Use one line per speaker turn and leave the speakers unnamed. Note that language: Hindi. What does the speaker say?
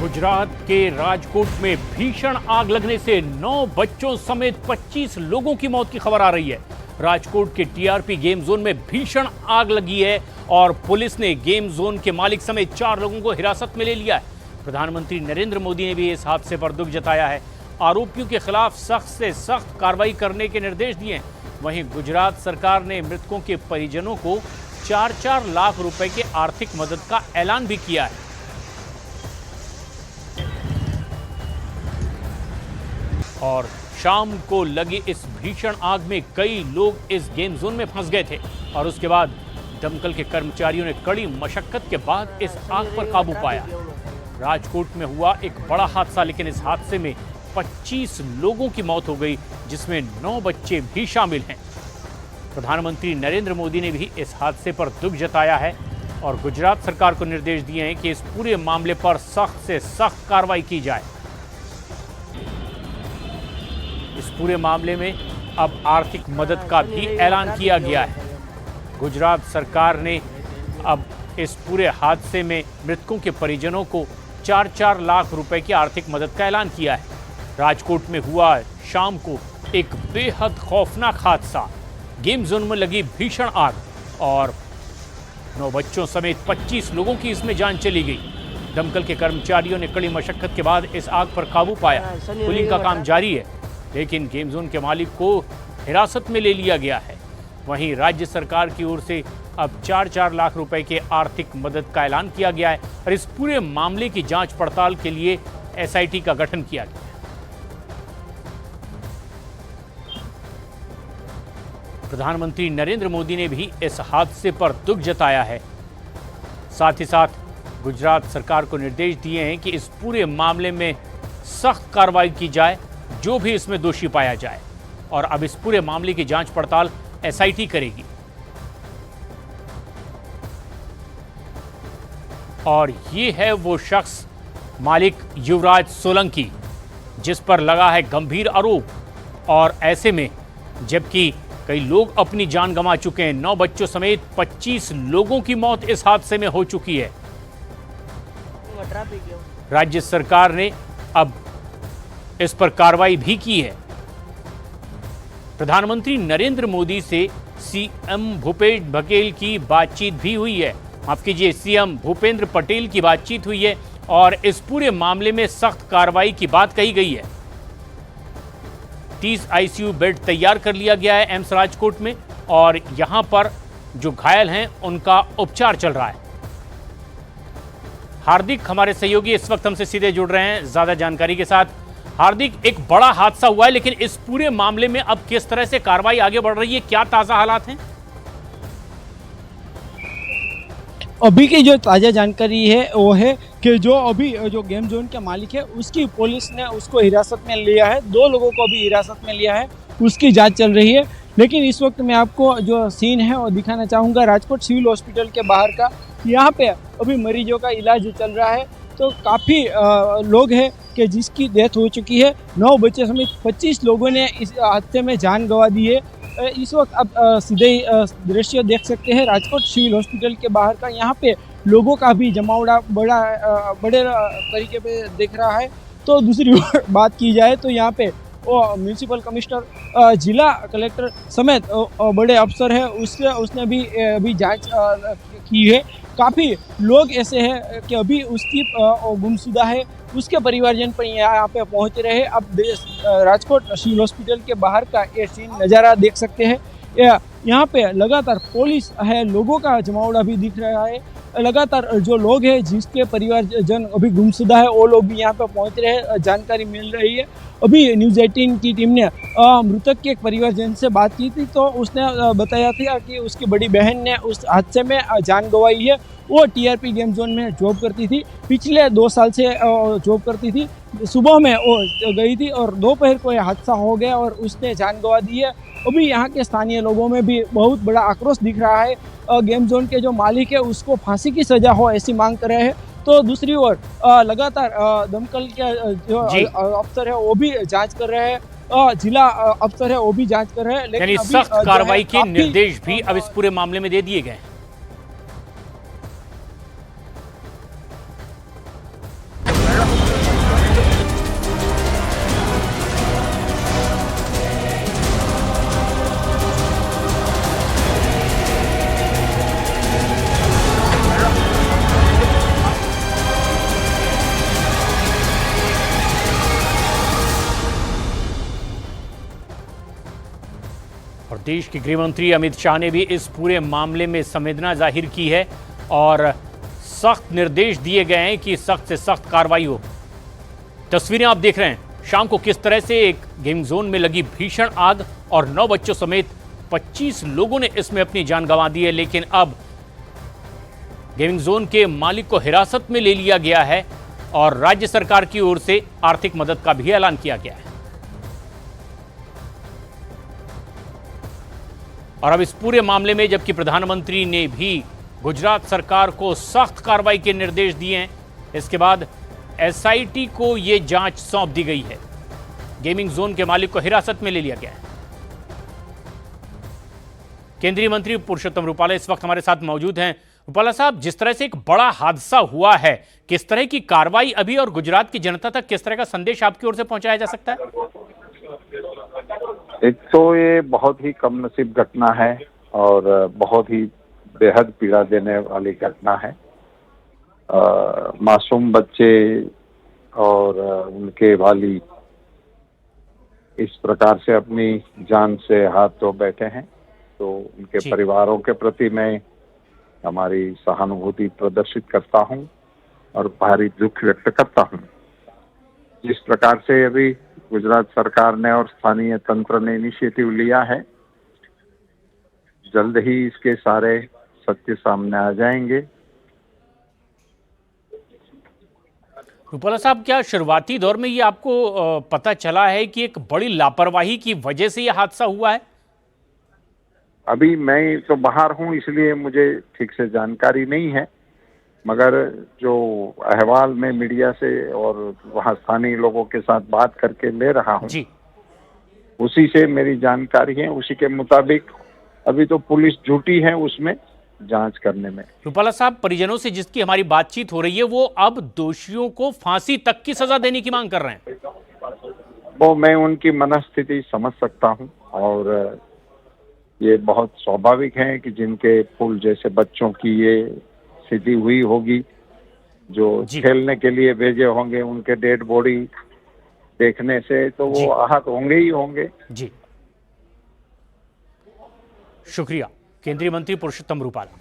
गुजरात के राजकोट में भीषण आग लगने से 9 बच्चों समेत 25 लोगों की मौत की खबर आ रही है। राजकोट के टीआरपी गेम जोन में भीषण आग लगी है और पुलिस ने गेम जोन के मालिक समेत 4 लोगों को हिरासत में ले लिया है। प्रधानमंत्री नरेंद्र मोदी ने भी इस हादसे पर दुख जताया है। आरोपियों के खिलाफ सख्त से सख्त कार्रवाई करने के निर्देश दिए हैं। वहीं गुजरात सरकार ने मृतकों के परिजनों को 4-4 लाख रुपए के आर्थिक मदद का ऐलान भी किया है। और शाम को लगी इस भीषण आग में कई लोग इस गेम जोन में फंस गए थे और उसके बाद दमकल के कर्मचारियों ने कड़ी मशक्कत के बाद इस आग पर काबू पाया। राजकोट में हुआ एक बड़ा हादसा, लेकिन इस हादसे में 25 लोगों की मौत हो गई, जिसमें 9 बच्चे भी शामिल हैं। प्रधानमंत्री नरेंद्र मोदी ने भी इस हादसे पर दुख जताया है और गुजरात सरकार को निर्देश दिए हैं कि इस पूरे मामले पर सख्त से सख्त कार्रवाई की जाए। इस पूरे मामले में अब आर्थिक मदद का भी ऐलान किया गया है। गुजरात सरकार ने अब इस पूरे हादसे में मृतकों के परिजनों को 4-4 लाख रुपए की आर्थिक मदद का ऐलान किया है। राजकोट में हुआ शाम को एक बेहद खौफनाक हादसा, गेम जोन में लगी भीषण आग और 9 बच्चों समेत 25 लोगों की इसमें जान चली गई। दमकल के कर्मचारियों ने कड़ी मशक्कत के बाद इस आग पर काबू पाया। पुलिंग का काम जारी है, लेकिन गेम जोन के मालिक को हिरासत में ले लिया गया है। वहीं राज्य सरकार की ओर से अब 4-4 लाख रुपए के आर्थिक मदद का ऐलान किया गया है और इस पूरे मामले की जांच पड़ताल के लिए एसआईटी का गठन किया गया है। प्रधानमंत्री नरेंद्र मोदी ने भी इस हादसे पर दुख जताया है। साथ ही साथ गुजरात सरकार को निर्देश दिए हैं कि इस पूरे मामले में सख्त कार्रवाई की जाए, जो भी इसमें दोषी पाया जाए। और अब इस पूरे मामले की जांच पड़ताल एसआईटी करेगी। और ये है वो शख्स, मालिक युवराज सोलंकी, जिस पर लगा है गंभीर आरोप। और ऐसे में जबकि कई लोग अपनी जान गंवा चुके हैं, 9 बच्चों समेत 25 लोगों की मौत इस हादसे में हो चुकी है। राज्य सरकार ने अब इस पर कार्रवाई भी की है। प्रधानमंत्री नरेंद्र मोदी से सीएम भूपेश बघेल की बातचीत भी हुई है। माफ कीजिए, सीएम भूपेंद्र पटेल की बातचीत हुई है और इस पूरे मामले में सख्त कार्रवाई की बात कही गई है। 30 आईसीयू बेड तैयार कर लिया गया है एम्स राजकोट में और यहां पर जो घायल हैं उनका उपचार चल रहा है। हार्दिक हमारे सहयोगी इस वक्त हमसे सीधे जुड़ रहे हैं ज्यादा जानकारी के साथ। हार्दिक, एक बड़ा हादसा हुआ है, लेकिन इस पूरे मामले में अब किस तरह से कार्रवाई आगे बढ़ रही है, क्या ताजा हालात हैं?
अभी की जो ताज़ा जानकारी है वो है कि जो गेम जोन के मालिक है उसकी पुलिस ने उसको हिरासत में लिया है। 2 लोगों को भी हिरासत में लिया है, उसकी जांच चल रही है। लेकिन इस वक्त मैं आपको जो सीन है वो दिखाना चाहूँगा राजकोट सिविल हॉस्पिटल के बाहर का। यहाँ पे अभी मरीजों का इलाज चल रहा है, तो काफ़ी लोग हैं कि जिसकी डेथ हो चुकी है। 9 बच्चे समेत 25 लोगों ने इस हादसे में जान गंवा दी है। इस वक्त आप सीधे दृश्य देख सकते हैं राजकोट सिविल हॉस्पिटल के बाहर का। यहाँ पे लोगों का भी जमावड़ा बड़े तरीके पे दिख रहा है। तो दूसरी बात की जाए तो यहाँ पे वो म्यूनसिपल कमिश्नर, जिला कलेक्टर समेत बड़े अफसर है, उसने भी अभी जांच की है। काफ़ी लोग ऐसे हैं कि अभी उसकी गुमशुदा है, उसके परिवारजन पर यहाँ पे पहुँच रहे हैं। अब राजकोट सिविल हॉस्पिटल के बाहर का ये सीन नज़ारा देख सकते हैं। यहाँ पे लगातार पुलिस है, लोगों का जमावड़ा भी दिख रहा है। लगातार जो लोग हैं जिसके परिवारजन अभी गुमशुदा है वो लोग भी यहाँ पे पहुँच रहे हैं, जानकारी मिल रही है। अभी न्यूज़ 18 की टीम ने मृतक के एक परिवारजन से बात की थी, तो उसने बताया था कि उसकी बड़ी बहन ने उस हादसे में जान गंवाई है। वो टीआरपी गेम जोन में जॉब करती थी, पिछले 2 साल से जॉब करती थी। सुबह में वो गई थी और दोपहर को यह हादसा हो गया और उसने जान गंवा दी है। अभी यहाँ के स्थानीय लोगों में भी बहुत बड़ा आक्रोश दिख रहा है। गेम जोन के जो मालिक है उसको फांसी की सज़ा हो ऐसी मांग कर रहे हैं। तो दूसरी ओर लगातार दमकल के जो अफसर है वो भी जांच कर रहे हैं, जिला अफसर है वो भी जांच कर रहे हैं।
लेकिन सख्त कार्रवाई के निर्देश भी अब इस पूरे मामले में दे दिए गए हैं। देश के गृह मंत्री अमित शाह ने भी इस पूरे मामले में संवेदना जाहिर की है और सख्त निर्देश दिए गए हैं कि सख्त से सख्त कार्रवाई हो। तस्वीरें आप देख रहे हैं, शाम को किस तरह से एक गेमिंग जोन में लगी भीषण आग और 9 बच्चों समेत 25 लोगों ने इसमें अपनी जान गंवा दी है। लेकिन अब गेमिंग जोन के मालिक को हिरासत में ले लिया गया है और राज्य सरकार की ओर से आर्थिक मदद का भी ऐलान किया गया है। और अब इस पूरे मामले में जबकि प्रधानमंत्री ने भी गुजरात सरकार को सख्त कार्रवाई के निर्देश दिए हैं, इसके बाद एसआईटी को यह जांच सौंप दी गई है। गेमिंग जोन के मालिक को हिरासत में ले लिया गया है। केंद्रीय मंत्री पुरुषोत्तम रूपाला इस वक्त हमारे साथ मौजूद हैं। रूपाला साहब, जिस तरह से एक बड़ा हादसा हुआ है, किस तरह की कार्रवाई अभी और गुजरात की जनता तक किस तरह का संदेश आपकी ओर से पहुंचाया जा सकता है?
एक तो ये बहुत ही कम नसीब घटना है और बहुत ही बेहद पीड़ा देने वाली घटना है। मासूम बच्चे और उनके वाली इस प्रकार से अपनी जान से हाथ धो बैठे हैं, तो उनके परिवारों के प्रति मैं हमारी सहानुभूति प्रदर्शित करता हूं और भारी दुख व्यक्त करता हूं। जिस प्रकार से अभी गुजरात सरकार ने और स्थानीय तंत्र ने इनिशिएटिव लिया है, जल्द ही इसके सारे सत्य सामने आ जाएंगे।
रूपाला साहब, क्या शुरुआती दौर में ये आपको पता चला है कि एक बड़ी लापरवाही की वजह से यह हादसा हुआ है?
अभी मैं तो बाहर हूं, इसलिए मुझे ठीक से जानकारी नहीं है, मगर जो अहवाल में मीडिया से और वहां स्थानीय लोगों के साथ बात करके ले रहा हूं
जी,
उसी से मेरी जानकारी है। उसी के मुताबिक अभी तो पुलिस जुटी है उसमें जांच करने में।
रूपाला साहब, परिजनों से जिसकी हमारी बातचीत हो रही है वो अब दोषियों को फांसी तक की सजा देने की मांग कर रहे हैं।
वो मैं उनकी मनस्थिति समझ सकता हूं और ये बहुत स्वाभाविक है कि जिनके फूल जैसे बच्चों की ये स्थिति हुई होगी, जो खेलने के लिए भेजे होंगे, उनके डेड बॉडी देखने से तो वो आहत होंगे ही होंगे।
जी, शुक्रिया केंद्रीय मंत्री पुरुषोत्तम रूपाला।